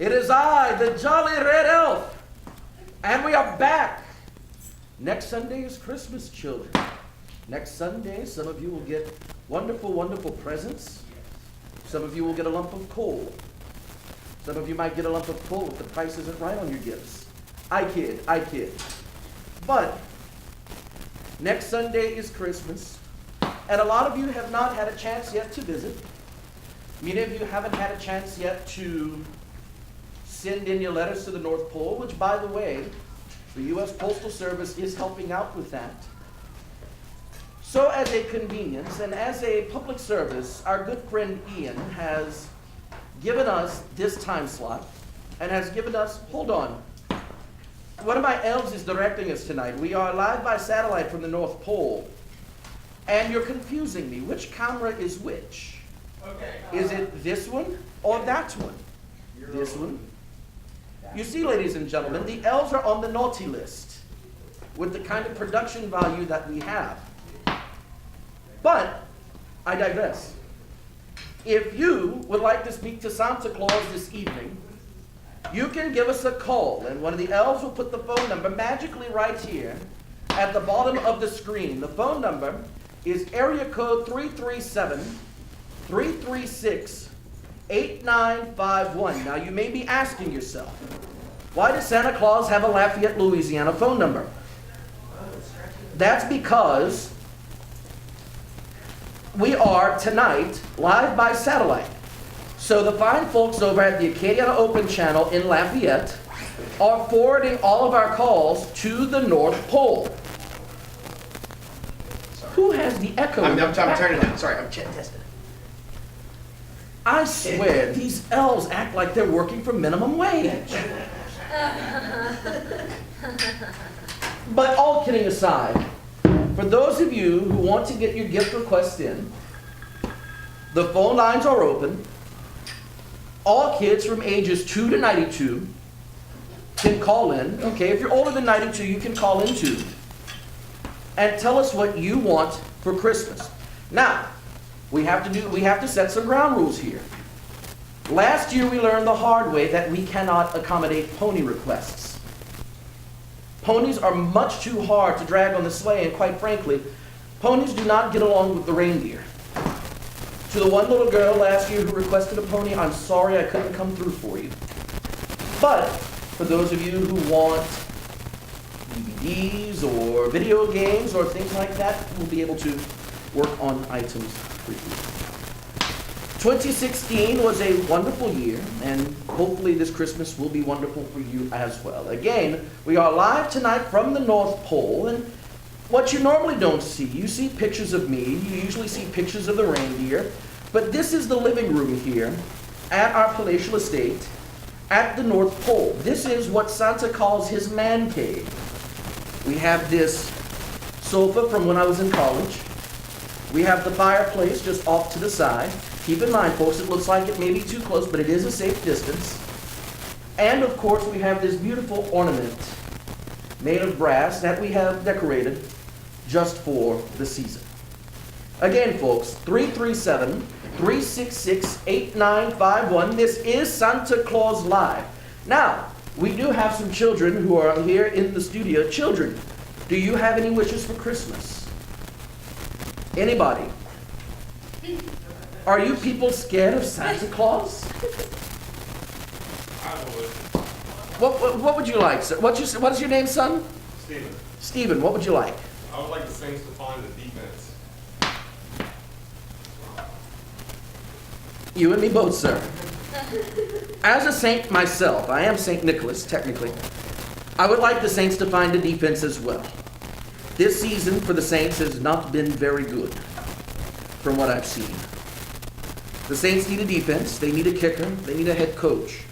It is I, the Jolly Red Elf, and we are back. Next Sunday is Christmas, children. Next Sunday, some of you will get wonderful, wonderful presents. Some of you will get a lump of coal. Some of you might get a lump of coal if the price isn't right on your gifts. I kid. But next Sunday is Christmas, and a lot of you have not had a chance yet to visit. Many of you haven't had a chance yet to send in your letters to the North Pole, which, by the way, the U.S. Postal Service is helping out with that. So as a convenience and as a public service, our good friend Ian has given us this time slot and has given us, hold on, one of my elves is directing us tonight. We are live by satellite from the North Pole, and you're confusing me. Which camera is which? Okay. Is it this one or that one? This one. You see, ladies and gentlemen, the elves are on the naughty list with the kind of production value that we have. But I digress. If you would like to speak to Santa Claus this evening, you can give us a call, and one of the elves will put the phone number magically right here at the bottom of the screen. The phone number is area code 337-336-8951. Now, you may be asking yourself, why does Santa Claus have a Lafayette, Louisiana phone number? That's because we are tonight live by satellite. So the fine folks over at the Acadiana Open Channel in Lafayette are forwarding all of our calls to the North Pole. Sorry. Who has the echo? I'm turning it down. Sorry, I'm testing. I swear, these elves act like they're working for minimum wage. But all kidding aside, for those of you who want to get your gift requests in, the phone lines are open. All kids from ages 2 to 92 can call in. Okay, if you're older than 92, you can call in too. And tell us what you want for Christmas. Now, we have to set some ground rules here. Last year we learned the hard way that we cannot accommodate pony requests. Ponies are much too hard to drag on the sleigh, and quite frankly, ponies do not get along with the reindeer. To the one little girl last year who requested a pony, I'm sorry I couldn't come through for you. But for those of you who want DVDs or video games or things like that, we'll be able to work on items for you. 2016 was a wonderful year, and hopefully this Christmas will be wonderful for you as well. Again, we are live tonight from the North Pole, and what you normally don't see, you see pictures of me, you usually see pictures of the reindeer, but this is the living room here at our palatial estate at the North Pole. This is what Santa calls his man cave. We have this sofa from when I was in college. We have the fireplace just off to the side. Keep in mind, folks, it looks like it may be too close, but it is a safe distance. And of course, we have this beautiful ornament made of brass that we have decorated just for the season. Again, folks, 337-366-8951. This is Santa Claus Live. Now, we do have some children who are here in the studio. Children, do you have any wishes for Christmas? Anybody? Are you people scared of Santa Claus? What would you like, sir? What is your name, son? Stephen. Stephen, what would you like? I would like the Saints to find the defense. You and me both, sir. As a saint myself, I am St. Nicholas, technically. I would like the Saints to find a defense as well. This season for the Saints has not been very good, from what I've seen. The Saints need a defense, they need a kicker, they need a head coach.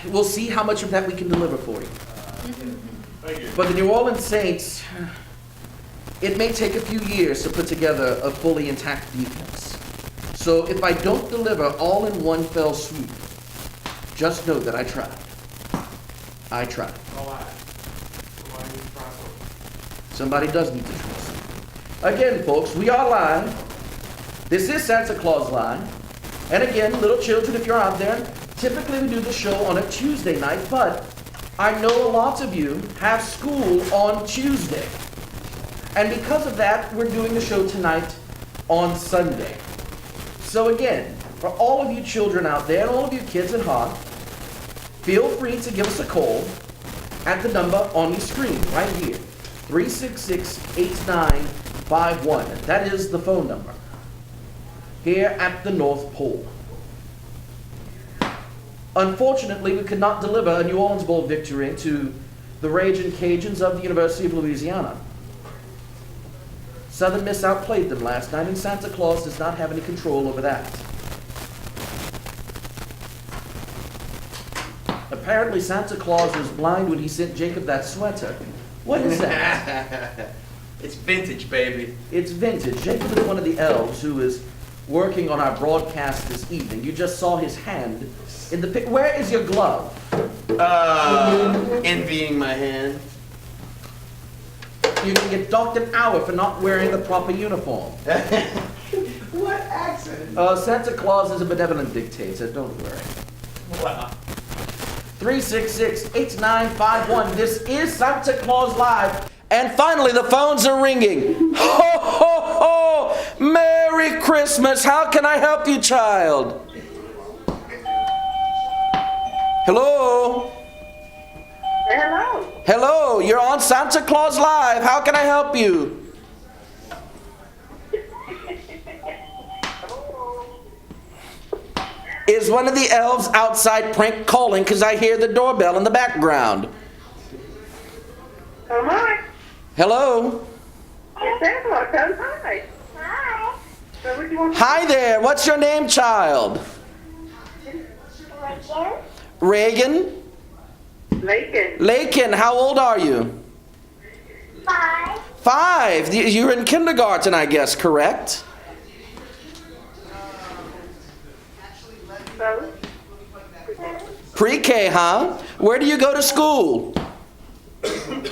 We'll see how much of that we can deliver for you. Thank you. But the New Orleans Saints, it may take a few years to put together a fully intact defense. So if I don't deliver all in one fell swoop, just know that I tried. I tried. Somebody does need to try something. Again, folks, we are live. This is Santa Claus Live. And again, little children, if you're out there, Typically we do the show on a Tuesday night, but I know a lot of you have school on Tuesday. And because of that, we're doing the show tonight on Sunday. So again, for all of you children out there and all of you kids at home, feel free to give us a call at the number on your screen right here, 366-8951. That is the phone number here at the North Pole. Unfortunately, we could not deliver a New Orleans Bowl victory to the Ragin' Cajuns of the University of Louisiana. Southern Miss outplayed them last night, and Santa Claus does not have any control over that. Apparently, Santa Claus was blind when he sent Jacob that sweater. What is that? It's vintage, baby. It's vintage. Jacob is one of the elves who is working on our broadcast this evening. You just saw his hand in the pic. Where is your glove? Envying my hand. You can get docked an hour for not wearing the proper uniform. What accent? Santa Claus is a benevolent dictator, don't worry. Wow. 366-8951. This is Santa Claus Live. And finally, the phones are ringing. Ho, ho, ho! Merry Christmas. How can I help you, child? Hello? Hello. Hello, you're on Santa Claus Live. How can I help you? Is one of the elves outside prank calling because I hear the doorbell in the background? Oh, hi. Hello? It's Angela. Hi. Hi. So what do you want to Hi there, what's your name, child? Reagan? Lincoln. Lakin, how old are you? 5. 5. You're in kindergarten, I guess, correct? So, Pre-K, huh? Where do you go to school? at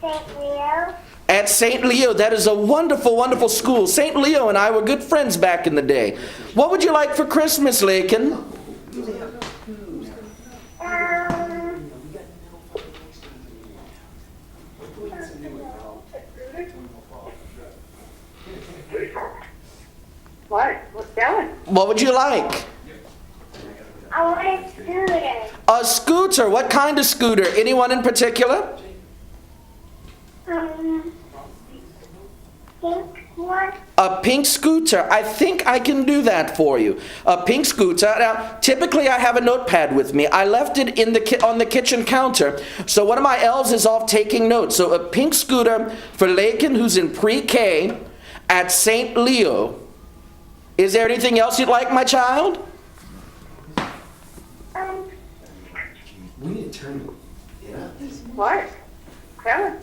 St. Leo. At St. Leo. That is a wonderful, wonderful school. St. Leo and I were good friends back in the day. What would you like for Christmas, Lakin? What? What's going? What would you like? I want a scooter. A scooter. What kind of scooter? Anyone in particular? Pink one. A pink scooter. I think I can do that for you. A pink scooter. Now, typically I have a notepad with me. I left it in on the kitchen counter. So one of my elves is off taking notes. So a pink scooter for Lakin, who's in pre-K at St. Leo. Is there anything else you'd like, my child? We need to turn it up. What? Tell us.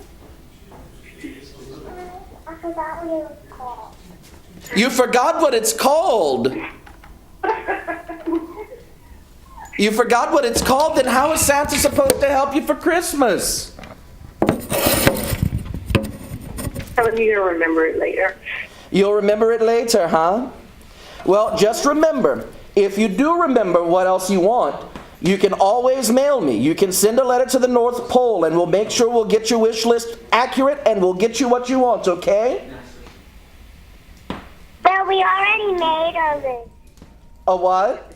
I forgot what it was called. You forgot what it's called. You forgot what it's called? Then how is Santa supposed to help you for Christmas? Telling you to remember it later. You'll remember it later, huh? Well, just remember, if you do remember what else you want, you can always mail me. You can send a letter to the North Pole, and we'll make sure we'll get your wish list accurate, and we'll get you what you want, okay? But we already made all this. A what?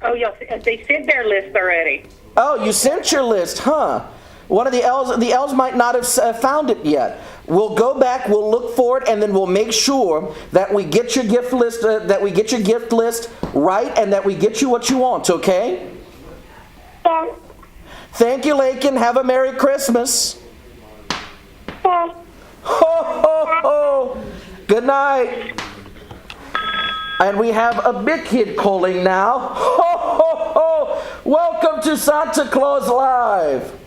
Oh, yeah, they sent their list already. Oh, you sent your list, huh? One of the elves might not have found it yet. We'll go back, we'll look for it, and then we'll make sure that we get your gift list, right, and that we get you what you want, okay? Yes. Thank you, Lakin. Have a Merry Christmas. Yes. Ho, ho, ho. Good night. And we have a big kid calling now. Ho, ho, ho. Welcome to Santa Claus Live.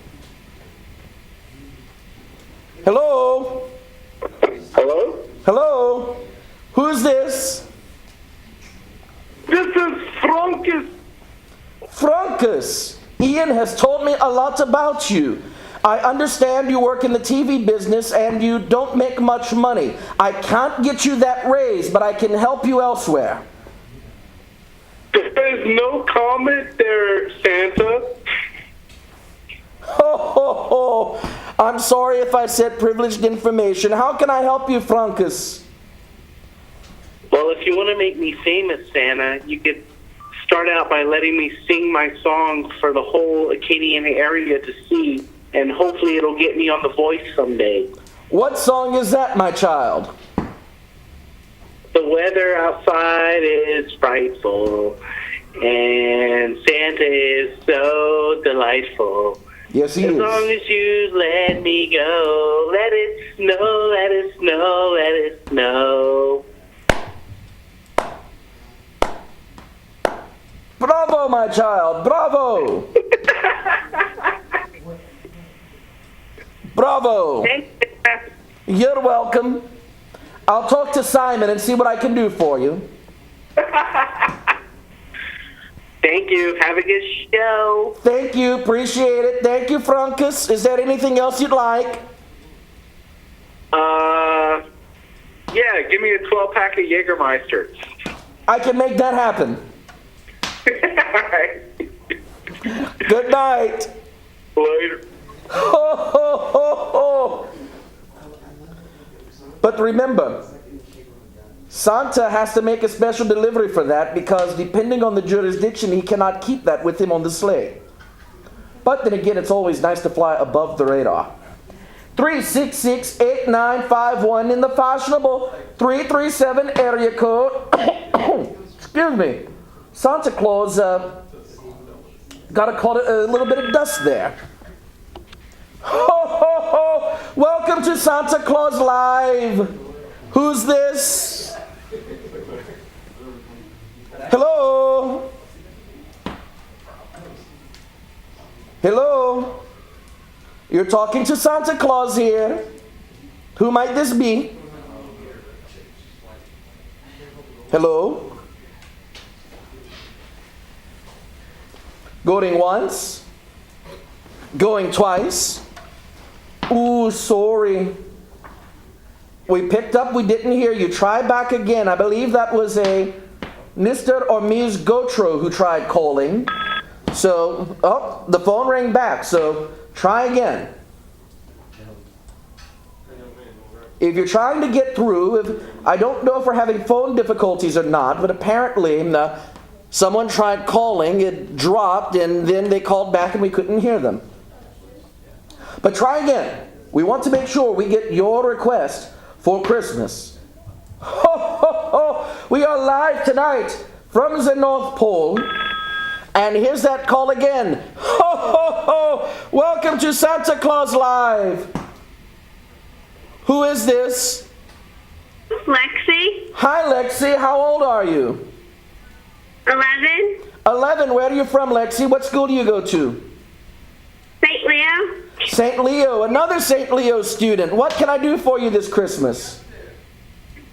Hello? Hello? Hello? Who's this? This is Frankus. Frankus. Ian has told me a lot about you. I understand you work in the TV business and you don't make much money. I can't get you that raise, but I can help you elsewhere. no comment there, Santa. Ho, ho, ho. I'm sorry if I said privileged information. How can I help you, Frankus? Well, if you want to make me famous, Santa, you could start out by letting me sing my song for the whole Acadian area to see, and hopefully it'll get me on The Voice someday. What song is that, my child? The weather outside is frightful, and Santa is so delightful. Yes, he As is. long as you let me go, let it snow, let it snow, let it snow. Bravo, my child. Bravo. Bravo. Thank you. You're welcome. I'll talk to Simon and see what I can do for you. Thank you. Have a good show. Thank you. Appreciate it. Thank you, Frankus. Is there anything else you'd like? Yeah, give me a 12-pack of Jägermeister. I can make that happen. Alright. Good night. Later. Ho, ho, ho, ho. But remember, Santa has to make a special delivery for that because depending on the jurisdiction, he cannot keep that with him on the sleigh. But then again, it's always nice to fly above the radar. 366-8951 in the fashionable 337 area code. Excuse me. Santa Claus got caught a little bit of dust there. Ho, ho, ho. Welcome to Santa Claus Live. Who's this? Hello? Hello? You're talking to Santa Claus here. Who might this be? Hello? Going once? Going twice? Ooh, sorry. We picked up, we didn't hear you. Try back again. I believe that was a Mr. or Ms. Gotro who tried calling. So, oh, the phone rang back, so try again. If you're trying to get through, I don't know if we're having phone difficulties or not, but apparently someone tried calling, it dropped, and then they called back and we couldn't hear them. But try again. We want to make sure we get your request for Christmas. Ho, ho, ho. We are live tonight from the North Pole. And here's that call again. Ho, ho, ho. Welcome to Santa Claus Live. Who is this? Lexi, Hi, Lexi. How old are you? 11, 11. Where are you from, Lexi? What school do you go to? St. Leo. St. Leo. Another St. Leo student. What can I do for you this Christmas?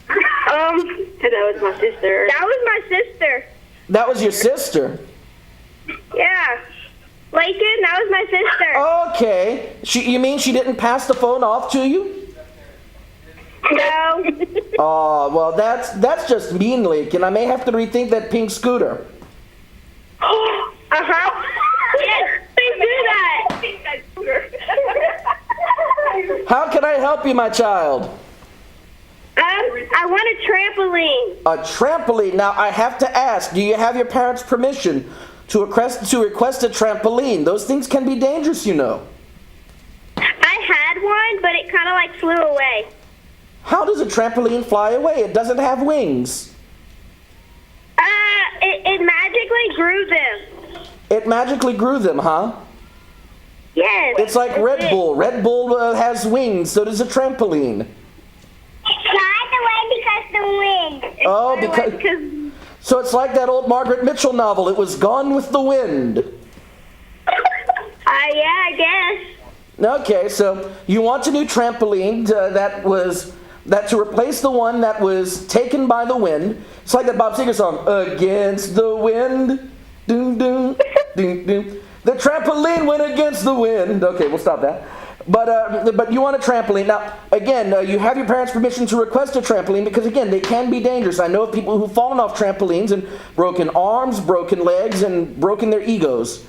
That was my sister. That was my sister. That was your sister? Yeah. Lakin, that was my sister. Okay. You mean she didn't pass the phone off to you? No. Oh, well, that's just mean, Lakin. I may have to rethink that pink scooter. Uh-huh. Yes, please do that. How can I help you, my child? I want a trampoline. A trampoline. Now, I have to ask, do you have your parents' permission to request a trampoline? Those things can be dangerous, you know. I had one, but it kind of like flew away. How does a trampoline fly away? It doesn't have wings. It magically grew them. It magically grew them, huh? Yes. It's like Red Bull. Red Bull has wings, so does a trampoline. Fly away because the wind. Oh, because... So it's like that old Margaret Mitchell novel, It Was Gone with the Wind. Yeah, I guess. Okay, so you want a new trampoline that to replace the one that was taken by the wind. It's like that Bob Seger song, Against the Wind, doom, doom, doom, doom. The trampoline went against the wind. Okay, we'll stop that. But you want a trampoline. Now, again, you have your parents' permission to request a trampoline because, again, they can be dangerous. I know of people who've fallen off trampolines and broken arms, broken legs, and broken their egos.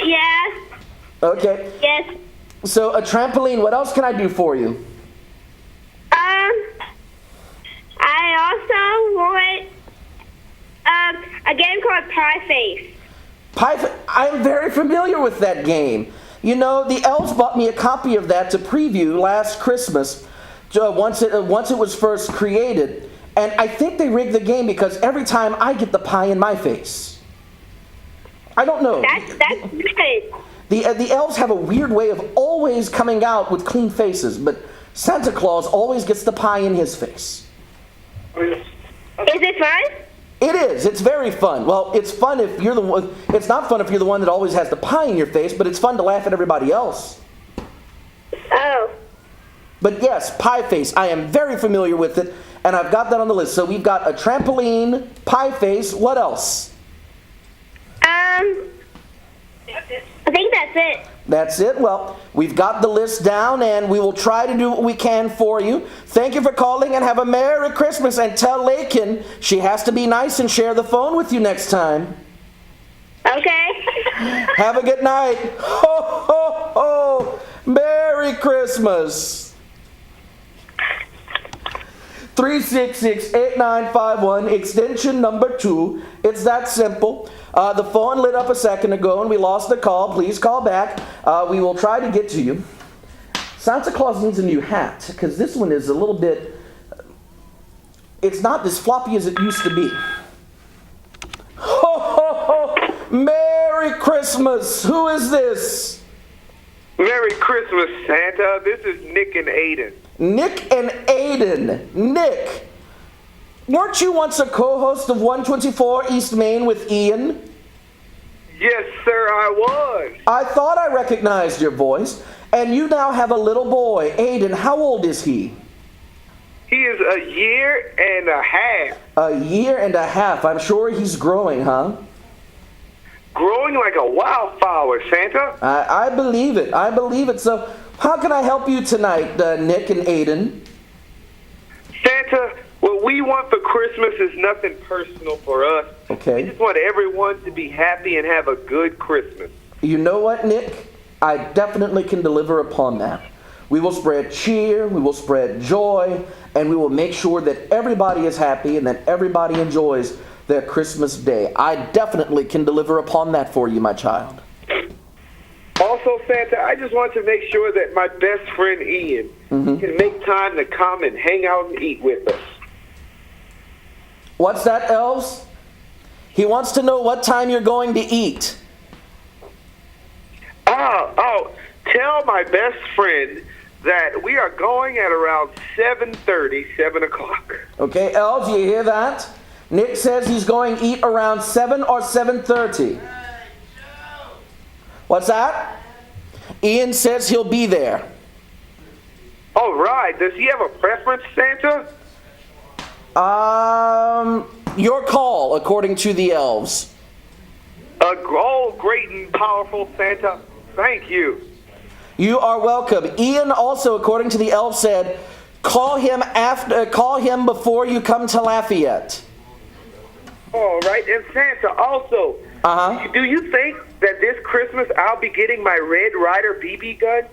Yeah. Okay. Yes. So a trampoline, what else can I do for you? I also want a game called Pie Face. I'm very familiar with that game. You know, the elves bought me a copy of that to preview last Christmas, once it was first created. And I think they rigged the game because every time I get the pie in my face. I don't know. That's good. The elves have a weird way of always coming out with clean faces, but Santa Claus always gets the pie in his face. Is it fun? It is. It's very fun. Well, it's fun if you're the one. It's not fun if you're the one that always has the pie in your face, but it's fun to laugh at everybody else. Oh. But yes, pie face. I am very familiar with it, and I've got that on the list. So we've got a trampoline, pie face. What else? I think that's it. That's it. Well, we've got the list down, and we will try to do what we can for you. Thank you for calling, and have a Merry Christmas. And tell Lakin she has to be nice and share the phone with you next time. Okay. Have a good night. Ho, ho, ho. Merry Christmas. 366-8951, extension number 2. It's that simple. The phone lit up a second ago and we lost the call. Please call back. We will try to get to you. Santa Claus needs a new hat because this one is a little bit... It's not as floppy as it used to be. Ho, ho, ho. Merry Christmas. Who is this? Merry Christmas, Santa. This is Nick and Aiden. Nick and Aiden. Nick, weren't you once a co-host of 124 East Main with Ian? Yes, sir, I was. I thought I recognized your voice. And you now have a little boy. Aiden, how old is he? He is a year and a half. A year and a half. I'm sure he's growing, huh? Growing like a wildflower, Santa. I believe it. I believe it. So how can I help you tonight, Nick and Aiden? Santa, what we want for Christmas is nothing personal for us. Okay. We just want everyone to be happy and have a good Christmas. You know what, Nick? I definitely can deliver upon that. We will spread cheer, we will spread joy, and we will make sure that everybody is happy and that everybody enjoys their Christmas day. I definitely can deliver upon that for you, my child. Also, Santa, I just want to make sure that my best friend Ian can make time to come and hang out and eat with us. What's that, Elves? He wants to know what time you're going to eat. Tell my best friend that we are going at around 7:30, 7 o'clock. Okay, Elves, you hear that? Nick says he's going to eat around 7 or 7:30. What's that? Ian says he'll be there. All right. Does he have a preference, Santa? Your call, according to the elves. Great and powerful Santa. Thank you. You are welcome. Ian also, according to the elves, said, call him before you come to Lafayette. All right. And Santa, also, do you think that this Christmas I'll be getting my Red Ryder BB gun?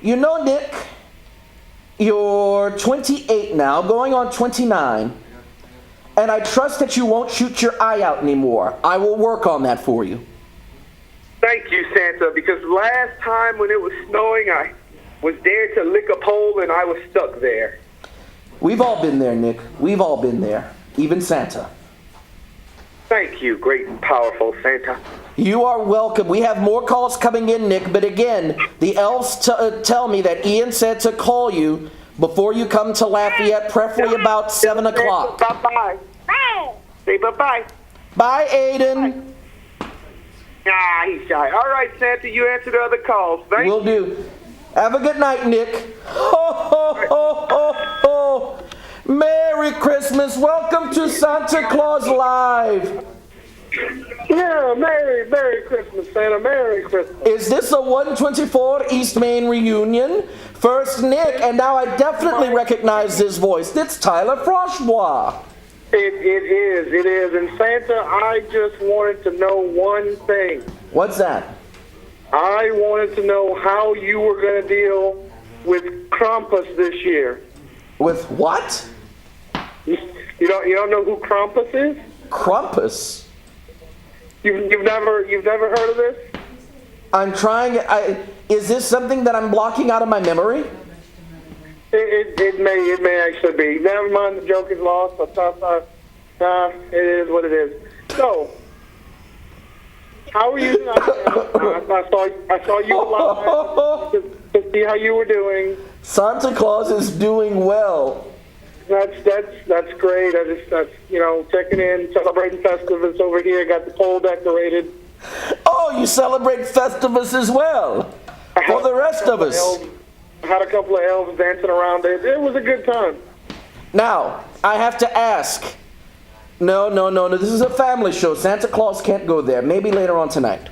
You know, Nick, you're 28 now, going on 29. And I trust that you won't shoot your eye out anymore. I will work on that for you. Thank you, Santa, because last time when it was snowing, I was there to lick a pole and I was stuck there. We've all been there, Nick. We've all been there. Even Santa. Thank you, great and powerful Santa. You are welcome. We have more calls coming in, Nick, but again, the elves tell me that Ian said to call you before you come to Lafayette, preferably about 7 o'clock. Bye-bye. Bye. Say bye-bye. Bye, Aiden. Ah, he's shy. All right, Santa, you answer the other calls. Thank you. Will do. Have a good night, Nick. Ho, ho, ho, ho, ho. Merry Christmas. Welcome to Santa Claus Live. Yeah, Merry Christmas, Santa. Merry Christmas. Is this a 124 East Main reunion? First Nick, and now I definitely recognize this voice. It's Tyler Froshbois. It is. And Santa, I just wanted to know one thing. What's that? I wanted to know how you were going to deal with Krampus this year. With what? You don't know who Krampus is? Krampus? You've never heard of this? I'm trying. Is this something that I'm blocking out of my memory? It may actually be. Never mind, the joke is lost. It is what it is. So, how are you tonight? I saw you live to see how you were doing. Santa Claus is doing well. That's great. That's checking in, celebrating Festivus over here. Got the pole decorated. Oh, you celebrate Festivus as well for the rest of us. I had a couple of elves dancing around. It was a good time. Now, I have to ask. No. This is a family show. Santa Claus can't go there. Maybe later on tonight.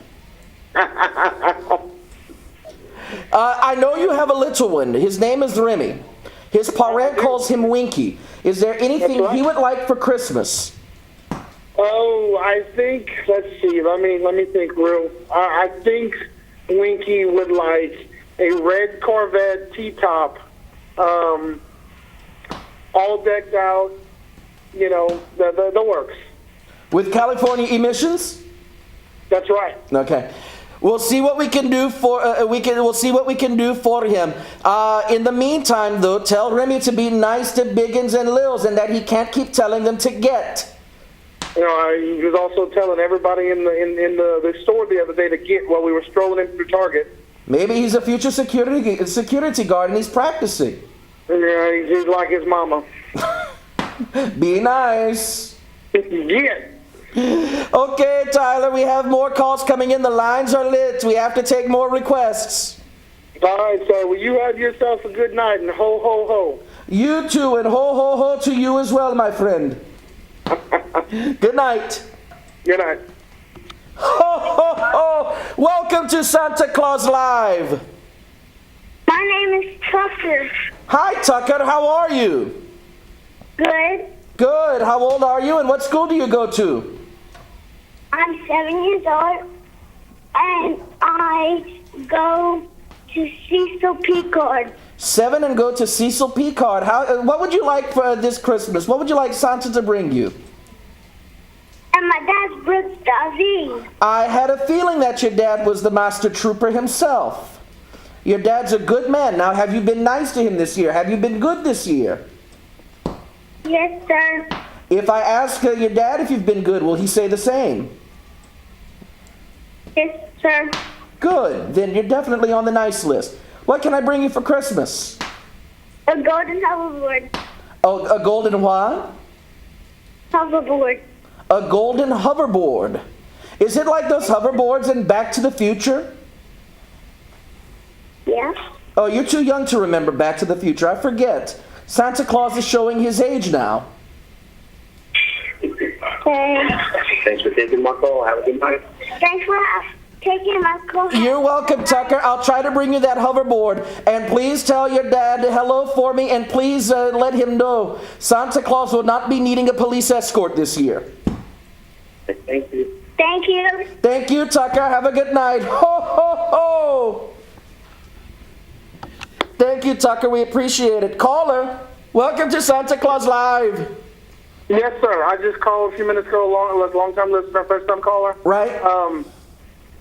I know you have a little one. His name is Remy. His parent calls him Winky. Is there anything he would like for Christmas? Oh, I think, let's see. Let me think real. I think Winky would like a red Corvette T-top, all decked out, the works. With California emissions? That's right. Okay. We'll see what we can do for we'll see what we can do for him. In the meantime, though, tell Remy to be nice to Biggins and Lils, and that he can't keep telling them to get. He was also telling everybody in the store the other day to get while we were strolling in through Target. Maybe he's a future security guard and he's practicing. Yeah, he's like his mama. Be nice. Yeah. Okay, Tyler, we have more calls coming in. The lines are lit. We have to take more requests. All right, so well, you have yourself a good night and ho, ho, ho. You too, and ho, ho, ho to you as well, my friend. Good night. Good night. Ho, ho, ho. Welcome to Santa Claus Live. My name is Tucker. Hi, Tucker. How are you? Good. Good. How old are you, and what school do you go to? I'm 7 years old, and I go to Cecil Picard. 7 and go to Cecil Picard. What would you like for this Christmas? What would you like Santa to bring you? And my dad's Brooks Davi. I had a feeling that your dad was the master trooper himself. Your dad's a good man. Now, have you been nice to him this year? Have you been good this year? Yes, sir. If I ask your dad if you've been good, will he say the same? Yes, sir. Good. Then you're definitely on the nice list. What can I bring you for Christmas? A golden hoverboard. Oh, a golden what? Hoverboard. A golden hoverboard. Is it like those hoverboards in Back to the Future? Yeah. Oh, you're too young to remember Back to the Future. I forget. Santa Claus is showing his age now. Okay. Thanks for taking my call. Have a good night. Thanks for taking my call. You're welcome, Tucker. I'll try to bring you that hoverboard. And please tell your dad hello for me, and please let him know Santa Claus will not be needing a police escort this year. Thank you. Thank you. Thank you, Tucker. Have a good night. Ho, ho, ho. Thank you, Tucker. We appreciate it. Caller, welcome to Santa Claus Live. Yes, sir. I just called a few minutes ago, long-time listener, first-time caller. Right.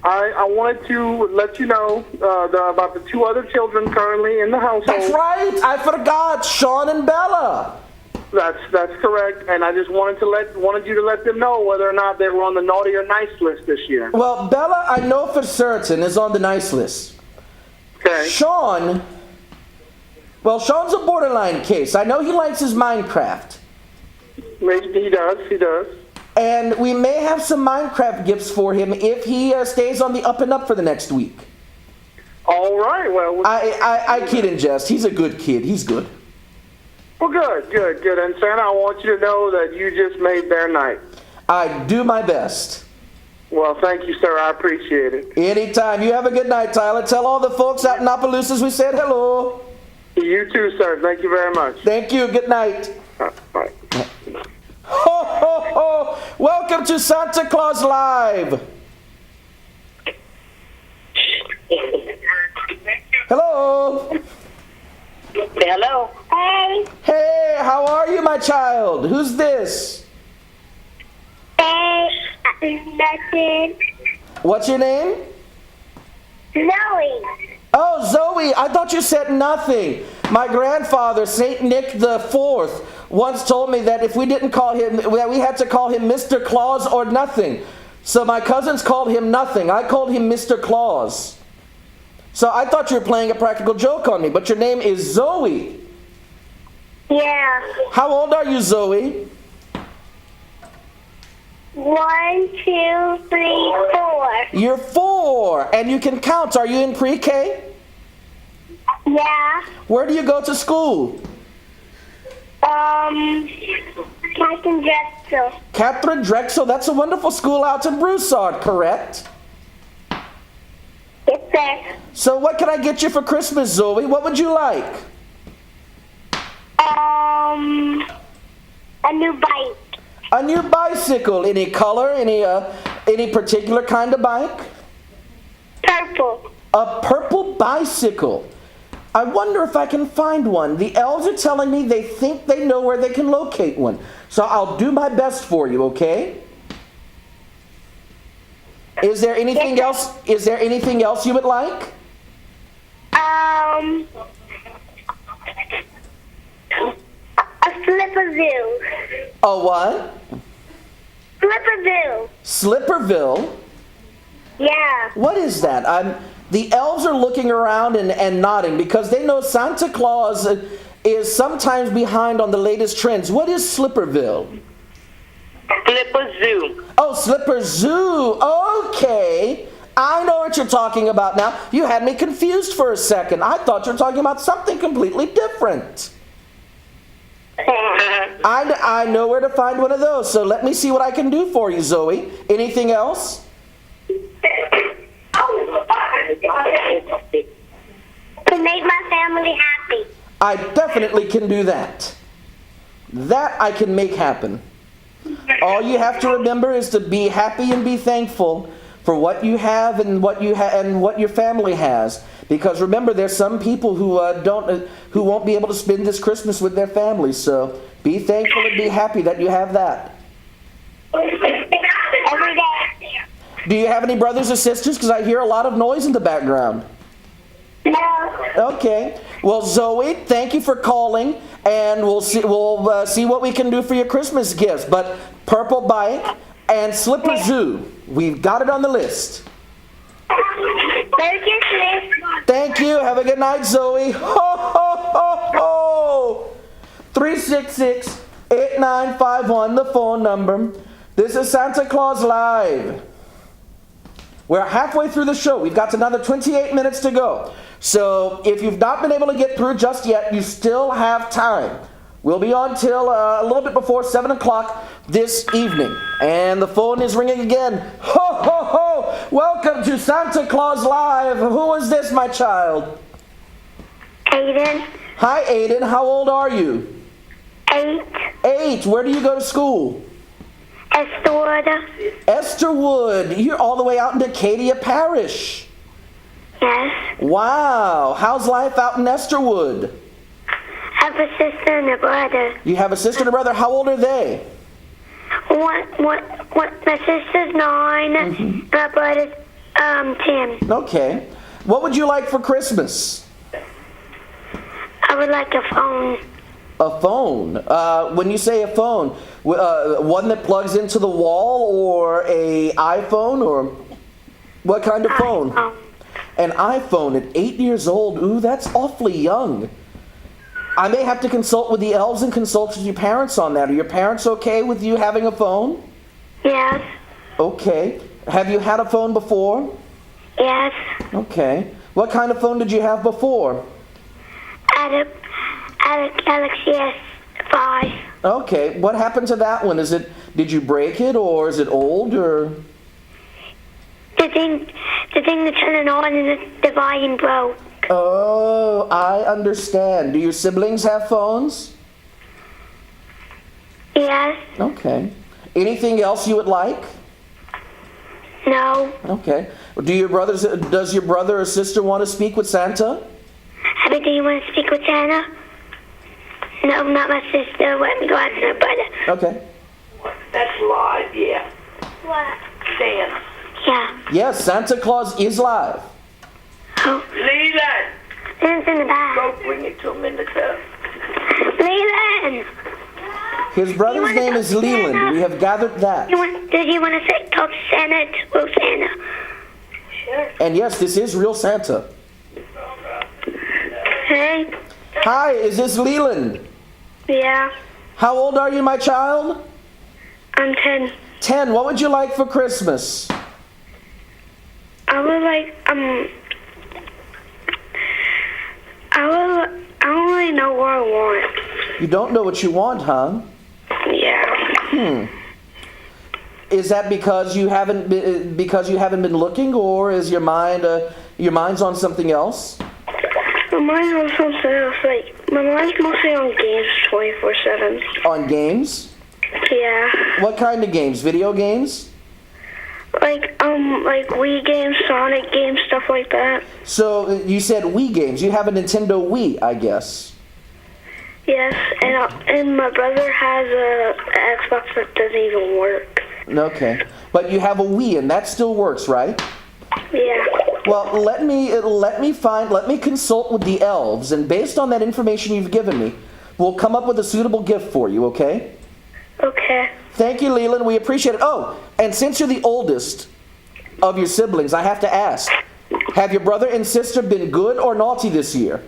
I wanted to let you know about the 2 other children currently in the household. That's right. I forgot. Sean and Bella. That's correct. And I just wanted you to let them know whether or not they were on the naughty or nice list this year. Well, Bella, I know for certain, is on the nice list. Okay. Sean's a borderline case. I know he likes his Minecraft. He does. And we may have some Minecraft gifts for him if he stays on the up and up for the next week. All right. Well, I kid and jest. He's a good kid. He's good. Well, good. And Santa, I want you to know that you just made their night. I do my best. Well, thank you, sir. I appreciate it. Anytime. You have a good night, Tyler. Tell all the folks out in Opelousas we said hello. You too, sir. Thank you very much. Thank you. Good night. Bye. Ho, ho, ho. Welcome to Santa Claus Live. Hello. Hello. Hey. Hey, how are you, my child? Who's this? Hey. Nothing. What's your name? Zoe. Oh, Zoe, I thought you said nothing. My grandfather, St. Nick the Fourth, once told me that if we didn't call him, that we had to call him Mr. Claus or nothing. So my cousins called him nothing. I called him Mr. Claus. So I thought you were playing a practical joke on me, but your name is Zoe. Yeah. How old are you, Zoe? 1, 2, 3, 4. You're 4, and you can count. Are you in pre-K? Yeah. Where do you go to school? Captain Drexel. Catherine Drexel. That's a wonderful school out in Broussard, correct? Yes, sir. So what can I get you for Christmas, Zoe? What would you like? A new bike. A new bicycle. Any color? Any particular kind of bike? Purple. A purple bicycle. I wonder if I can find one. The elves are telling me they think they know where they can locate one. So I'll do my best for you, okay? Is there anything else? Is there anything else you would like? A slipper zoo. A what? Slipper zoo. Slipperville? Yeah. What is that? The elves are looking around and nodding because they know Santa Claus is sometimes behind on the latest trends. What is Slipperville? Slipper Zoo. Oh, Slipper Zoo. Okay. I know what you're talking about now. You had me confused for a second. I thought you were talking about something completely different. I know where to find one of those, so let me see what I can do for you, Zoe. Anything else? To make my family happy. I definitely can do that. That I can make happen. All you have to remember is to be happy and be thankful for what you have and what your family has. Because remember, there's some people who won't be able to spend this Christmas with their families. So be thankful and be happy that you have that. Every day. Do you have any brothers or sisters? Because I hear a lot of noise in the background. No. Okay. Well, Zoe, thank you for calling, and we'll see what we can do for your Christmas gifts. But purple bike and Slipper Zoo, we've got it on the list. Merry Christmas. Thank you. Have a good night, Zoe. Ho, ho, ho, ho. 366-8951, the phone number. This is Santa Claus Live. We're halfway through the show. We've got another 28 minutes to go. So if you've not been able to get through just yet, you still have time. We'll be on till a little bit before 7 o'clock this evening. And the phone is ringing again. Ho, ho, ho! Welcome to Santa Claus Live. Who is this, my child? Aiden. Hi, Aiden. How old are you? 8. 8. Where do you go to school? Estherwood. Estherwood. You're all the way out in Acadia Parish. Yes. Wow. How's life out in Estherwood? I have a sister and a brother. You have a sister and a brother. How old are they? My sister's 9, and my brother's 10. Okay. What would you like for Christmas? I would like a phone. A phone. When you say a phone, one that plugs into the wall, or a iPhone, or what kind of phone? An iPhone at 8 years old. Ooh, that's awfully young. I may have to consult with the elves and consult with your parents on that. Are your parents okay with you having a phone? Yes. Okay. Have you had a phone before? Yes. Okay. What kind of phone did you have before? I had a Galaxy S5. Okay. What happened to that one? Did you break it, or is it old, or? the thing to turn it on and the volume broke. Oh, I understand. Do your siblings have phones? Yes. Okay. Anything else you would like? No. Okay. Does your brother or sister want to speak with Santa? Abby, do you want to speak with Santa? No, not my sister. Let me go ask my brother. Okay. That's live, yeah. What? Santa. Yeah. Yes, Santa Claus is live. Oh. Leland! Santa's in the back. Go bring it to him in the tub. Leland! His brother's name is Leland. We have gathered that. Did you want to say talk to Santa? To Santa? Sure. And yes, this is real Santa. Hey? Hi, is this Leland? Yeah. How old are you, my child? I'm 10. 10. What would you like for Christmas? I would like, I don't really know what I want. You don't know what you want, huh? Yeah. Is that because you haven't been looking, or is your mind's on something else? My mind's on something else. Like, my mind's mostly on games 24/7. On games? Yeah. What kind of games? Video games? Like Wii games, Sonic games, stuff like that. So you said Wii games. You have a Nintendo Wii, I guess. Yes, and my brother has an Xbox that doesn't even work. Okay, but you have a Wii, and that still works, right? Yeah. Well, let me consult with the elves, and based on that information you've given me, we'll come up with a suitable gift for you. Okay? Okay. Thank you, Leland. We appreciate it. Oh, and since you're the oldest of your siblings, I have to ask, have your brother and sister been good or naughty this year?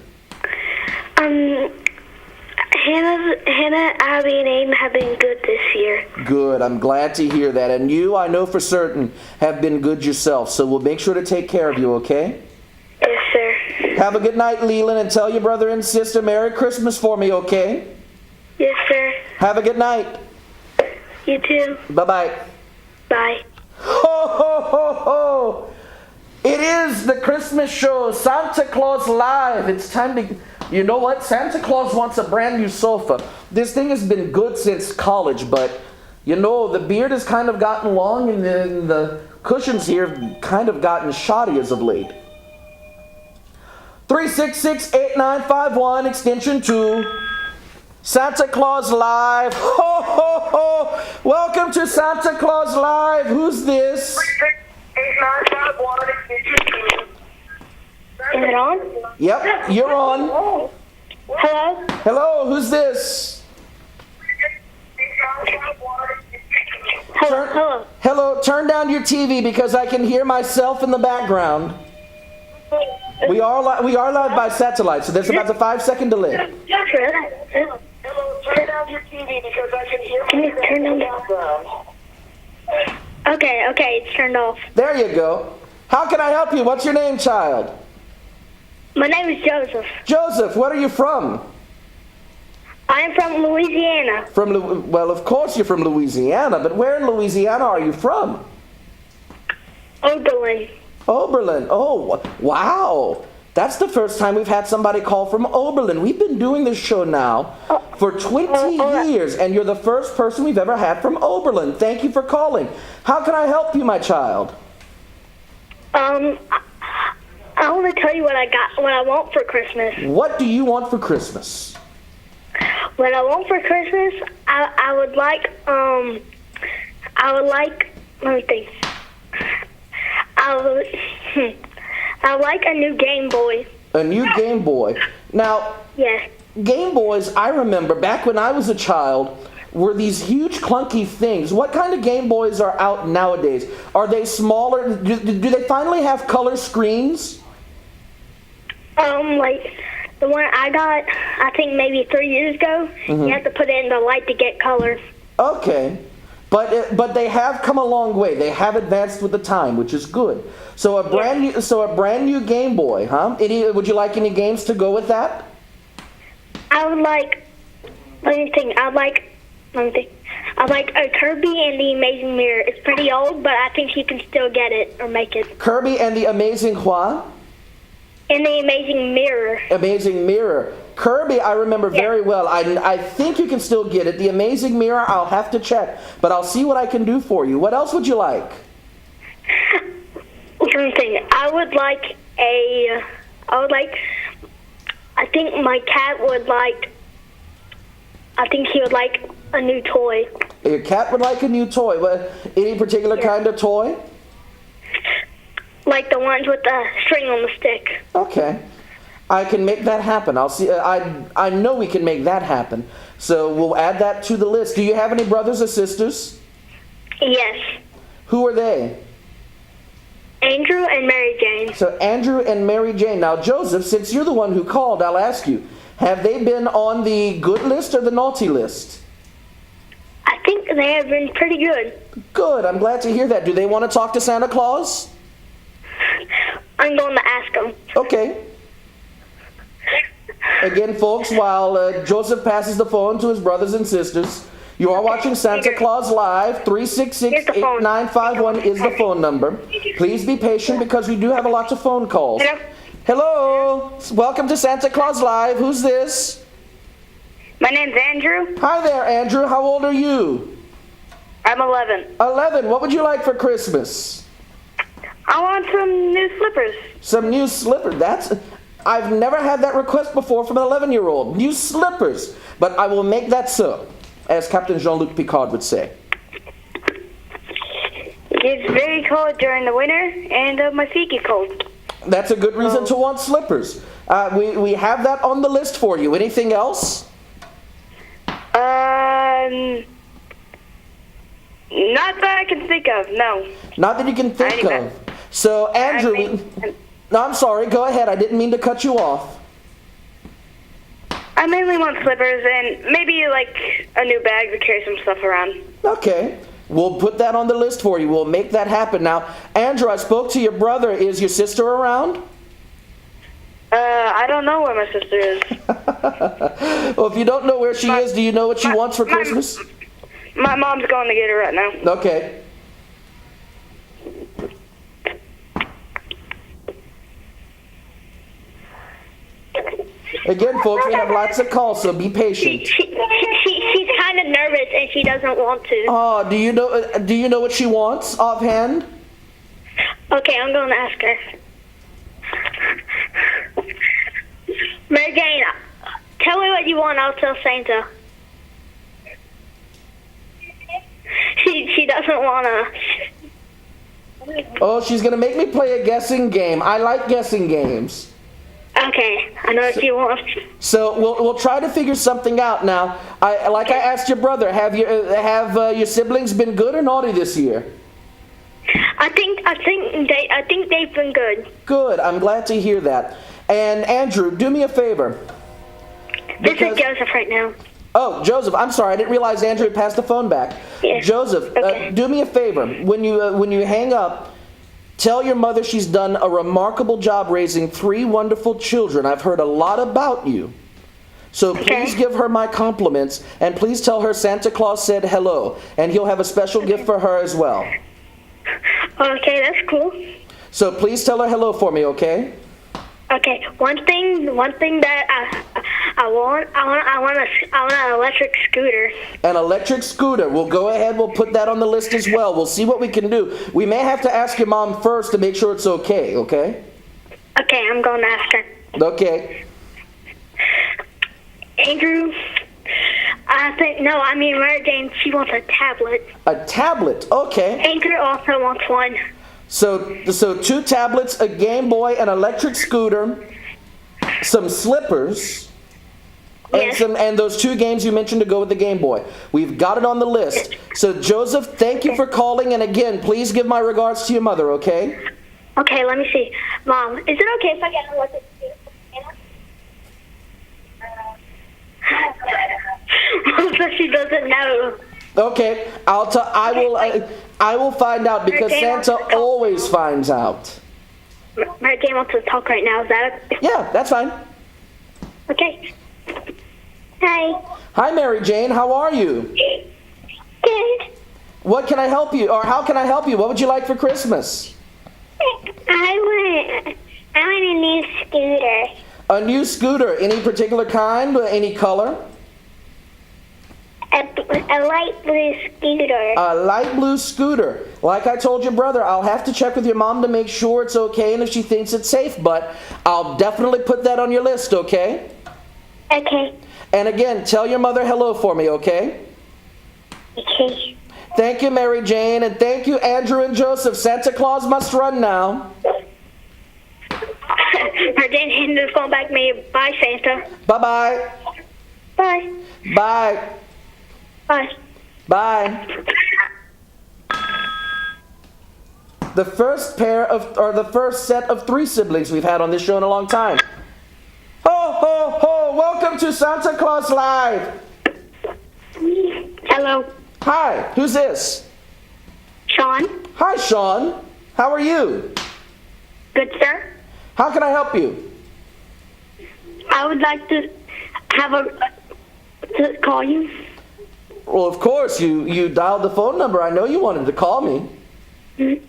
Hannah, Abby, and Aiden have been good this year. Good. I'm glad to hear that. And you, I know for certain, have been good yourself. So we'll make sure to take care of you, okay? Yes, sir. Have a good night, Leland, and tell your brother and sister Merry Christmas for me, okay? Yes, sir. Have a good night. You too. Bye-bye. Bye. Ho, ho, ho, ho! It is the Christmas show, Santa Claus Live. It's time to... You know what? Santa Claus wants a brand new sofa. This thing has been good since college, but, you know, the beard has kind of gotten long and the cushions here have kind of gotten shoddy as of late. 366-8951, extension 2. Santa Claus Live. Ho, ho, ho! Welcome to Santa Claus Live. Who's this? 8951, extension 2. Is it on? Yep, you're on. Hello? Hello, who's this? Hello. Hello, turn down your TV because I can hear myself in the background. We are live by satellite, so there's about a 5-second delay. Hello, turn down your TV because I can hear Can you turn down background. Okay, it's turned off. There you go. How can I help you? What's your name, child? My name is Joseph. Joseph, where are you from? I am from Louisiana. Well, of course you're from Louisiana, but where in Louisiana are you from? Oberlin. Oberlin. Oh, wow. That's the first time we've had somebody call from Oberlin. We've been doing this show now for 20 years, and you're the first person we've ever had from Oberlin. Thank you for calling. How can I help you, my child? I want to tell you what I want for Christmas. What do you want for Christmas? What I want for Christmas, I would like, let me think. I like a new Game Boy. A new Game Boy. Now, Yes. Game Boys, I remember back when I was a child, were these huge clunky things. What kind of Game Boys are out nowadays? Are they smaller? Do they finally have color screens? Like the one I got, I think maybe 3 years ago. You have to put it in the light to get color. Okay. But they have come a long way. They have advanced with the time, which is good. So a brand new Game Boy, huh? Would you like any games to go with that? I would like, let me think. I like Kirby and the Amazing Mirror. It's pretty old, but I think you can still get it or make it. Kirby and the Amazing what? And the Amazing Mirror. Amazing Mirror. Kirby, I remember very well. I think you can still get it. The Amazing Mirror, I'll have to check, but I'll see what I can do for you. What else would you like? Something. I think my cat would like. I think he would like a new toy. Your cat would like a new toy. What? Any particular kind of toy? Like the ones with the string on the stick. Okay. I can make that happen. I'll see. I know we can make that happen. So we'll add that to the list. Do you have any brothers or sisters? Yes. Who are they? Andrew and Mary Jane. So Andrew and Mary Jane. Now, Joseph, since you're the one who called, I'll ask you, have they been on the good list or the naughty list? I think they have been pretty good. Good. I'm glad to hear that. Do they want to talk to Santa Claus? I'm going to ask them. Okay. Again, folks, while Joseph passes the phone to his brothers and sisters, you are watching Santa Claus Live. 366-8951 is the phone number. Please be patient because we do have a lot of phone calls. Hello? Hello. Welcome to Santa Claus Live. Who's this? My name's Andrew. Hi there, Andrew. How old are you? I'm 11. 11. What would you like for Christmas? I want some new slippers. Some new slippers. I've never had that request before from an 11-year-old. New slippers. But I will make that so, as Captain Jean-Luc Picard would say. It's very cold during the winter, and my feet get cold. That's a good reason to want slippers. We have that on the list for you. Anything else? Not that I can think of, no. Not that you can think of. So, Andrew, no, I'm sorry. Go ahead. I didn't mean to cut you off. I mainly want slippers and maybe like a new bag to carry some stuff around. Okay. We'll put that on the list for you. We'll make that happen. Now, Andrew, I spoke to your brother. Is your sister around? I don't know where my sister is. Well, if you don't know where she is, do you know what she wants for Christmas? My mom's going to get her right now. Okay. Again, folks, we have lots of calls, so be patient. She's kind of nervous and she doesn't want to. Oh, do you know what she wants offhand? Okay, I'm going to ask her. Mary Jane, tell me what you want. I'll tell Santa. She doesn't want to. Oh, she's going to make me play a guessing game. I like guessing games. Okay, I know what you want. So we'll try to figure something out now. I asked your brother, have your siblings been good or naughty this year? I think they've been good. Good. I'm glad to hear that. And Andrew, do me a favor. This is Joseph right now. Oh, Joseph. I'm sorry. I didn't realize Andrew had passed the phone back. Yes. Joseph, Okay. do me a favor. When you hang up, tell your mother she's done a remarkable job raising 3 wonderful children. I've heard a lot about you. So please give her my compliments, and please tell her Santa Claus said hello, and he'll have a special gift for her as well. Okay, that's cool. So please tell her hello for me, okay? Okay, one thing that I want an electric scooter. An electric scooter. We'll go ahead. We'll put that on the list as well. We'll see what we can do. We may have to ask your mom first to make sure it's okay, okay? Okay, I'm going to ask her. Okay. Andrew, Mary Jane, she wants a tablet. A tablet. Okay. Andrew also wants one. So 2 tablets, a Game Boy, an electric scooter, some slippers, Yes. and those 2 games you mentioned to go with the Game Boy. We've got it on the list. So Joseph, thank you for calling, and again, please give my regards to your mother, okay? Okay, let me see. Mom, is it okay if I get an electric scooter? Mom says she doesn't know. Okay, I will find out because Santa always finds out. Mary Jane wants to talk right now. Is that it? Yeah, that's fine. Okay. Hi. Hi, Mary Jane. How are you? Good. What can I help you, or how can I help you? What would you like for Christmas? I want a new scooter. A new scooter. Any particular kind? Any color? A light blue scooter. A light blue scooter. Like I told your brother, I'll have to check with your mom to make sure it's okay and if she thinks it's safe, but I'll definitely put that on your list, okay? Okay. And again, tell your mother hello for me, okay? Okay. Thank you, Mary Jane, and thank you, Andrew and Joseph. Santa Claus must run now. My dad handed the phone back to me. Bye, Santa. Bye-bye. Bye. Bye. Bye. Bye. The first set of 3 siblings we've had on this show in a long time. Ho, ho, ho! Welcome to Santa Claus Live. Hello. Hi, who's this? Sean. Hi, Sean. How are you? Good, sir. How can I help you? I would like to to call you. Well, of course, you dialed the phone number. I know you wanted to call me. I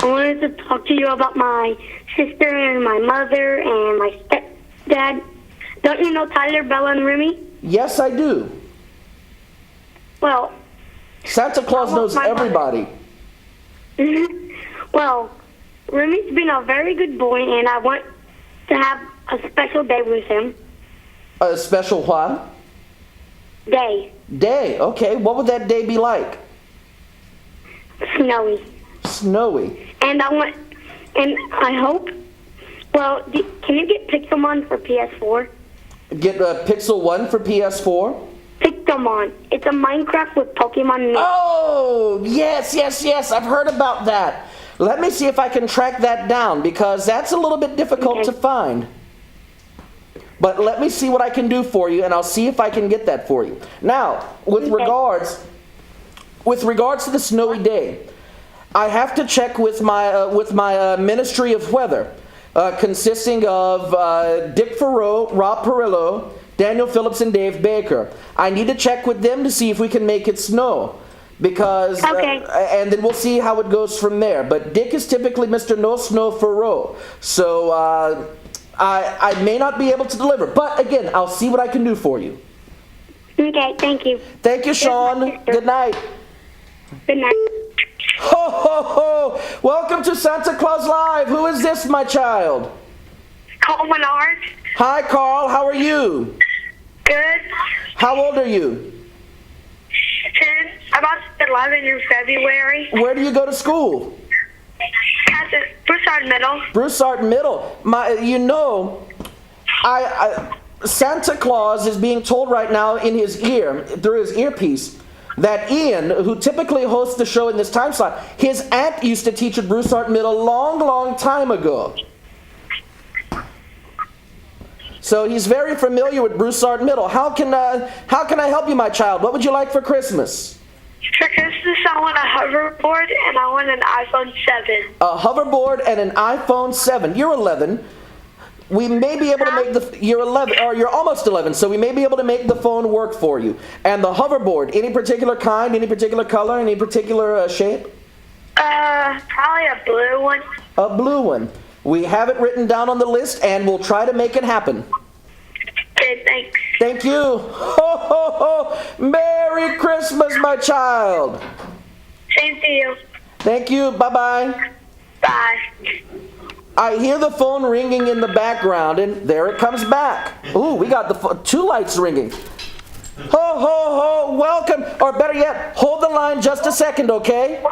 wanted to talk to you about my sister and my mother and my stepdad. Don't you know Tyler, Bella, and Remy? Yes, I do. Well, Santa Claus knows everybody. Well, Remy's been a very good boy, and I want to have a special day with him. A special what? Day. Day. Okay. What would that day be like? Snowy. Snowy. And I hope. Well, can you get Pixelmon for PS4? Get Pixel 1 for PS4? Pixelmon. It's a Minecraft with Pokemon. Oh, yes. I've heard about that. Let me see if I can track that down, because that's a little bit difficult to find. But let me see what I can do for you, and I'll see if I can get that for you. Now, with regards to the snowy day, I have to check with my Ministry of Weather, consisting of Dick Farrow, Rob Perillo, Daniel Phillips, and Dave Baker. I need to check with them to see if we can make it snow. Because, and then we'll see how it goes from there. But Dick is typically Mr. No Snow Farrow. So, I may not be able to deliver. But again, I'll see what I can do for you. Okay, thank you. Thank you, Sean. Good night. Good night. Ho, ho, ho! Welcome to Santa Claus Live. Who is this, my child? Carl Menard. Hi, Carl. How are you? Good. How old are you? 10. About 11 in February. Where do you go to school? At the Broussard Middle. Broussard Middle. Santa Claus is being told right now in his ear, through his earpiece, that Ian, who typically hosts the show in this time slot, his aunt used to teach at Broussard Middle long time ago. So he's very familiar with Broussard Middle. How can I help you, my child? What would you like for Christmas? For Christmas, I want a hoverboard and I want an iPhone 7. A hoverboard and an iPhone 7. You're 11. We may be able to make you're 11, or you're almost 11, so we may be able to make the phone work for you. And the hoverboard, any particular kind, any particular color, any particular shape? Probably a blue one. A blue one. We have it written down on the list, and we'll try to make it happen. Okay, thanks. Thank you. Ho, ho, ho. Merry Christmas, my child. Same to you. Thank you. Bye-bye. Bye. I hear the phone ringing in the background, and there it comes back. Ooh, we got the 2 lights ringing. Ho, ho, ho. Welcome. Or better yet, hold the line just a second, okay?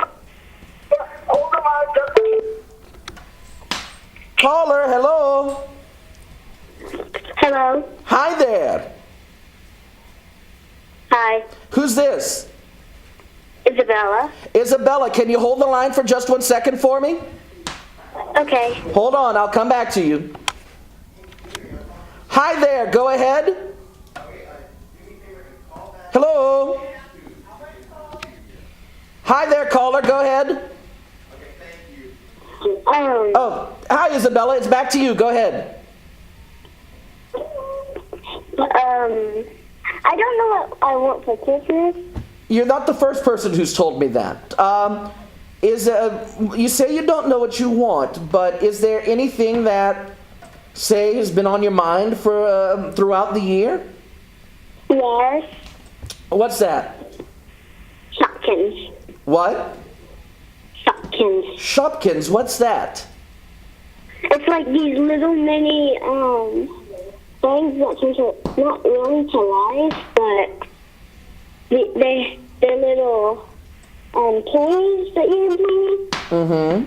Hold the line just a second. Caller, hello. Hello. Hi there. Hi. Who's this? Isabella. Isabella, can you hold the line for just 1 second for me? Okay. Hold on, I'll come back to you. Hi there, go ahead. Hello. Hi there, caller, go ahead. Oh, hi Isabella, it's back to you, go ahead. I don't know what I want for Christmas. You're not the first person who's told me that. You say you don't know what you want, but is there anything that, say, has been on your mind for throughout the year? Yes. What's that? Shopkins. What? Shopkins. Shopkins, what's that? It's like these little mini things that seem to not really to life, but they're little toys that you can play. Mm-hmm.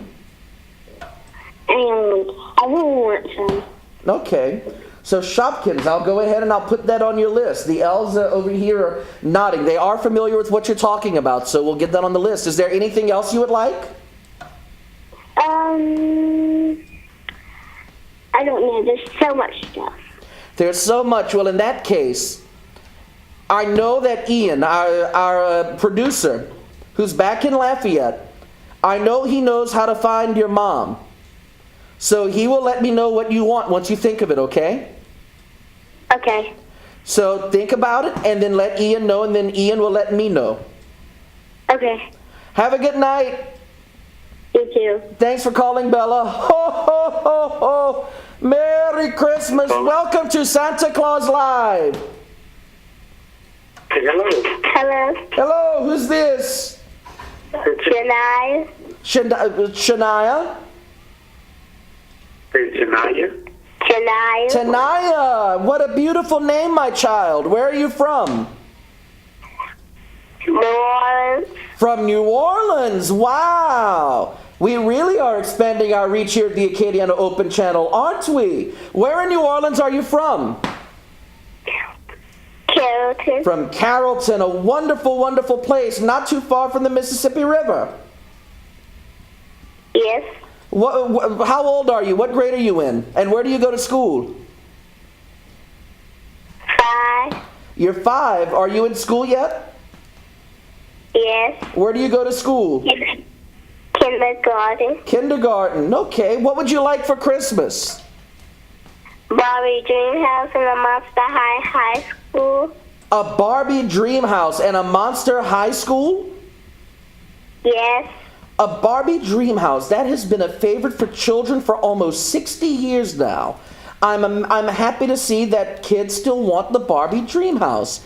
And I really want some. Okay. So Shopkins, I'll go ahead and I'll put that on your list. The elves over here are nodding. They are familiar with what you're talking about, so we'll get that on the list. Is there anything else you would like? I don't know. There's so much stuff. There's so much. Well, in that case, I know that Ian, our producer, who's back in Lafayette, I know he knows how to find your mom. So he will let me know what you want once you think of it, okay? Okay. So think about it and then let Ian know, and then Ian will let me know. Okay. Have a good night. You too. Thanks for calling, Bella. Ho, ho, ho, ho. Merry Christmas. Welcome to Santa Claus Live. Hello. Hello. Hello, who's this? Shania. Shania? Shania. Shania. Tanaya. What a beautiful name, my child. Where are you from? New Orleans. From New Orleans. Wow. We really are expanding our reach here at the Acadiana Open Channel, aren't we? Where in New Orleans are you from? Carrollton. From Carrollton, a wonderful, wonderful place, not too far from the Mississippi River. Yes. How old are you? What grade are you in? And where do you go to school? 5. You're 5. Are you in school yet? Yes. Where do you go to school? Kindergarten. Kindergarten. Okay. What would you like for Christmas? Barbie Dream House and a Monster High School. A Barbie Dream House and a Monster High School? Yes. A Barbie Dream House. That has been a favorite for children for almost 60 years now. I'm happy to see that kids still want the Barbie Dream House.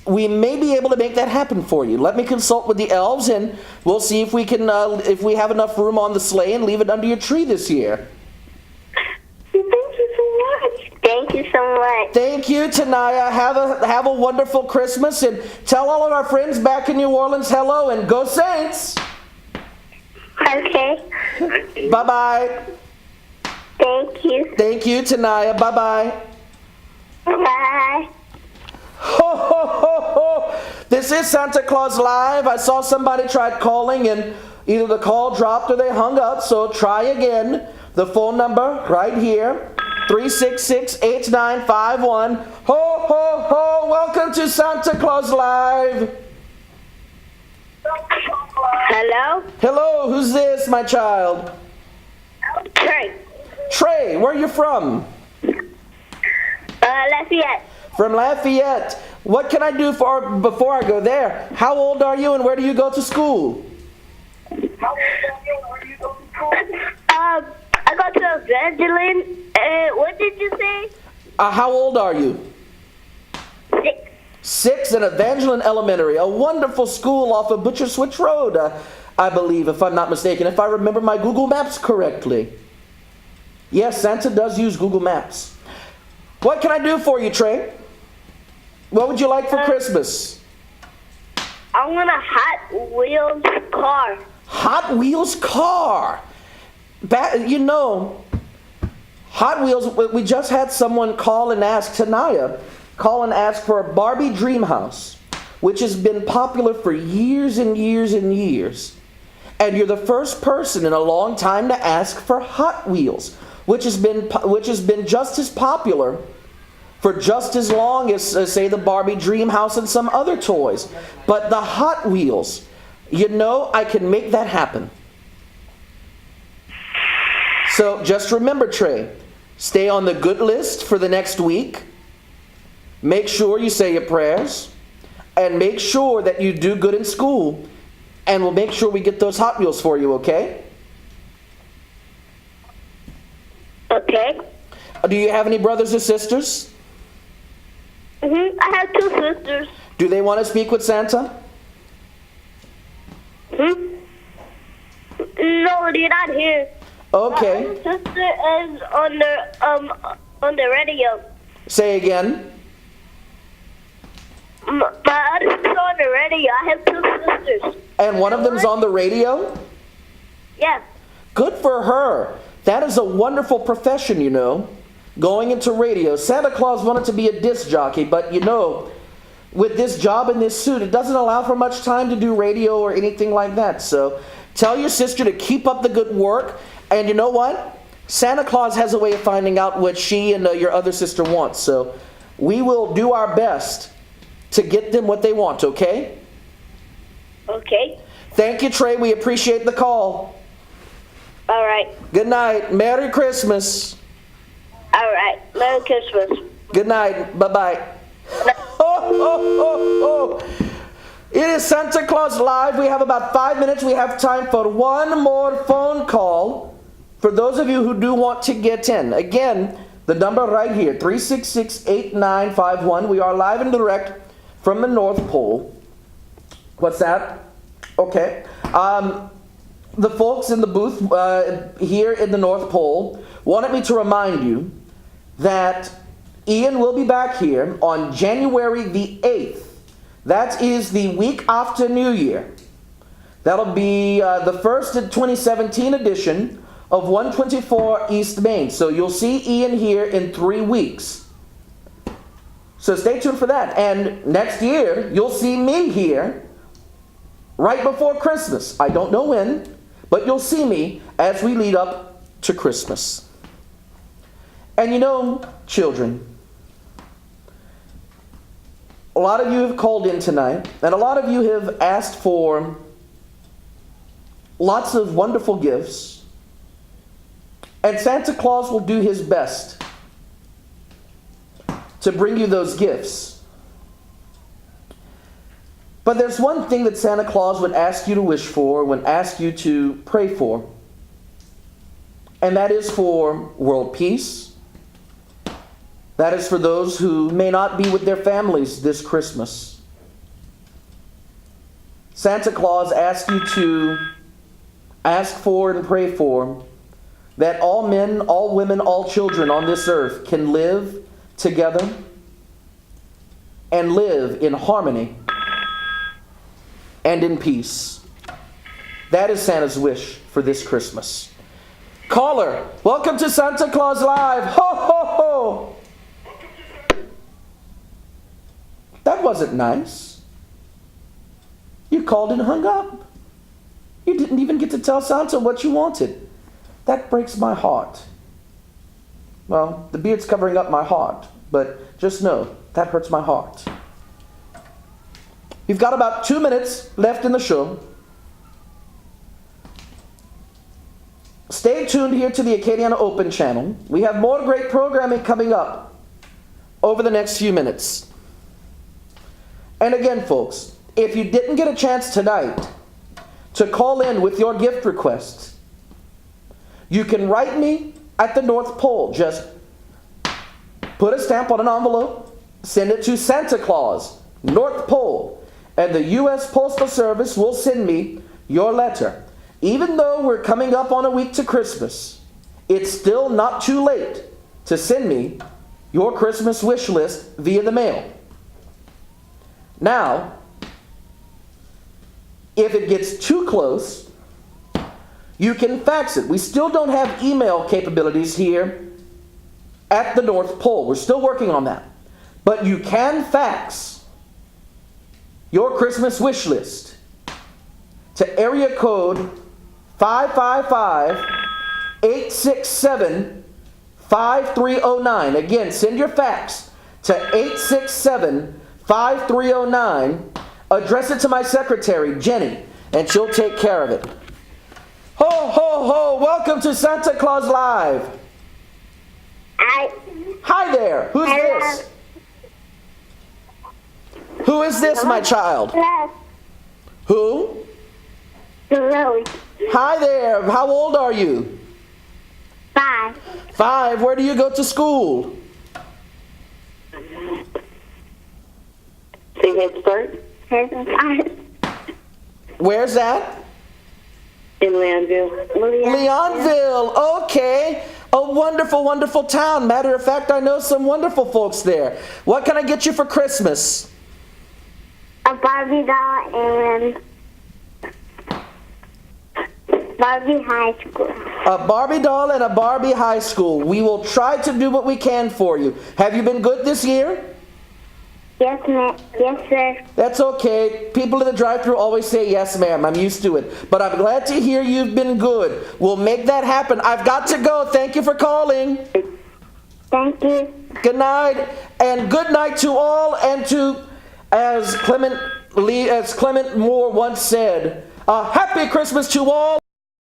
We may be able to make that happen for you. Let me consult with the elves, and we'll see if we can, if we have enough room on the sleigh and leave it under your tree this year. Thank you so much. Thank you so much. Thank you, Tanaya. Have a wonderful Christmas, and tell all of our friends back in New Orleans hello, and go Saints. Okay. Bye-bye. Thank you. Thank you, Tanaya. Bye-bye. Bye. Ho, ho, ho, ho. This is Santa Claus Live. I saw somebody tried calling and either the call dropped or they hung up, so try again. The phone number right here, 366-8951. Ho, ho, ho. Welcome to Santa Claus Live. Hello? Hello, who's this, my child? Trey. Trey, where are you from? Lafayette. From Lafayette. What can I do before I go there? How old are you and where do you go to school? I go to Evangeline. What did you say? How old are you? 6. 6 in Evangeline Elementary, a wonderful school off of Butcher Switch Road, I believe, if I'm not mistaken, if I remember my Google Maps correctly. Yes, Santa does use Google Maps. What can I do for you, Trey? What would you like for Christmas? I want a Hot Wheels car. Hot Wheels car. You know, Hot Wheels, we just had someone call and ask, Tanaya, call and ask for a Barbie Dream House, which has been popular for years and years and years. And you're the first person in a long time to ask for Hot Wheels, which has been just as popular for just as long as, say, the Barbie Dream House and some other toys. But the Hot Wheels, you know, I can make that happen. So just remember, Trey, stay on the good list for the next week. Make sure you say your prayers. and make sure that you do good in school, and we'll make sure we get those Hot Wheels for you, okay? Okay. Do you have any brothers or sisters? I have 2 sisters. Do they want to speak with Santa? No, they're not here. Okay. My sister is on the radio. Say again. My other sister's on the radio. I have 2 sisters. And one of them's on the radio? Yeah. Good for her. That is a wonderful profession, you know. Going into radio. Santa Claus wanted to be a disc jockey, but you know, with this job and this suit, it doesn't allow for much time to do radio or anything like that. So tell your sister to keep up the good work. And you know what? Santa Claus has a way of finding out what she and your other sister wants. So we will do our best to get them what they want, okay? Okay. Thank you, Trey. We appreciate the call. All right. Good night. Merry Christmas. All right. Merry Christmas. Good night. Bye-bye. Oh. It is Santa Claus Live. We have about 5 minutes. We have time for one more phone call for those of you who do want to get in. Again, the number right here, 366-8951. We are live and direct from the North Pole. What's that? Okay. The folks in the booth here in the North Pole wanted me to remind you that Ian will be back here on January the 8th. That is the week after New Year. That'll be the first 2017 edition of 124 East Main. So you'll see Ian here in 3 weeks. So stay tuned for that. And next year, you'll see me here right before Christmas. I don't know when, but you'll see me as we lead up to Christmas. And you know, children, a lot of you have called in tonight, and a lot of you have asked for lots of wonderful gifts, and Santa Claus will do his best to bring you those gifts. But there's one thing that Santa Claus would ask you to wish for, would ask you to pray for, and that is for world peace. That is for those who may not be with their families this Christmas. Santa Claus asks you to ask for and pray for that all men, all women, all children on this earth can live together and live in harmony and in peace. That is Santa's wish for this Christmas. Caller, welcome to Santa Claus Live. Ho, ho, ho. That wasn't nice. You called and hung up. You didn't even get to tell Santa what you wanted. That breaks my heart. Well, the beard's covering up my heart, but just know, that hurts my heart. We've got about 2 minutes left in the show. Stay tuned here to the Acadiana Open channel. We have more great programming coming up over the next few minutes. And again, folks, if you didn't get a chance tonight to call in with your gift requests, you can write me at the North Pole. Just put a stamp on an envelope, send it to Santa Claus, North Pole, and the U.S. Postal Service will send me your letter. Even though we're coming up on a week to Christmas, it's still not too late to send me your Christmas wish list via the mail. Now, if it gets too close, you can fax it. We still don't have email capabilities here at the North Pole. We're still working on that. But you can fax your Christmas wish list to area code 555-867-5309. Again, send your fax to 867-5309. Address it to my secretary, Jenny, and she'll take care of it. Ho, ho, ho! Welcome to Santa Claus Live. Hi. Hi there. Who's Hello. this? Who is this, my child? Hello. Who? Hello. Hi there. How old are you? 5. 5. Where do you go to school? Say Head Start Where's that? in Landville. Leonville. Okay. A wonderful, wonderful town. Matter of fact, I know some wonderful folks there. What can I get you for Christmas? A Barbie doll and Barbie High School. A Barbie doll and a Barbie high school. We will try to do what we can for you. Have you been good this year? Yes, ma'am. Yes, sir. That's okay. People in the drive-thru always say yes, ma'am. I'm used to it. But I'm glad to hear you've been good. We'll make that happen. I've got to go. Thank you for calling. Thank you. Good night. And good night to all. And to, as Clement Moore once said, a happy Christmas to all.